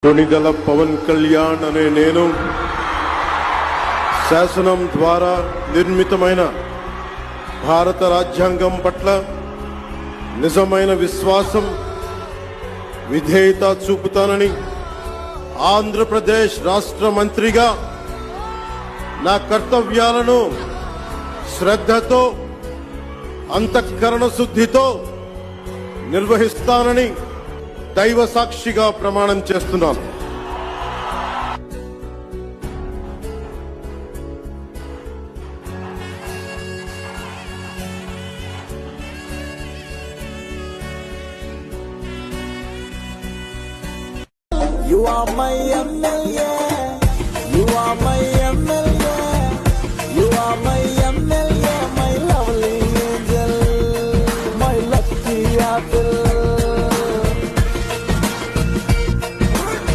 కొణిదెల పవన్ కళ్యాణ్ అనే నేను శాసనం ద్వారా నిర్మితమైన భారత రాజ్యాంగం పట్ల నిజమైన విశ్వాసం విధేయత చూపుతానని ఆంధ్రప్రదేశ్ రాష్ట్ర మంత్రిగా నా కర్తవ్యాలను శ్రద్ధతో అంతఃకరణ శుద్ధితో నిర్వహిస్తానని దైవ సాక్షిగా ప్రమాణం చేస్తున్నాను. You are my MLA.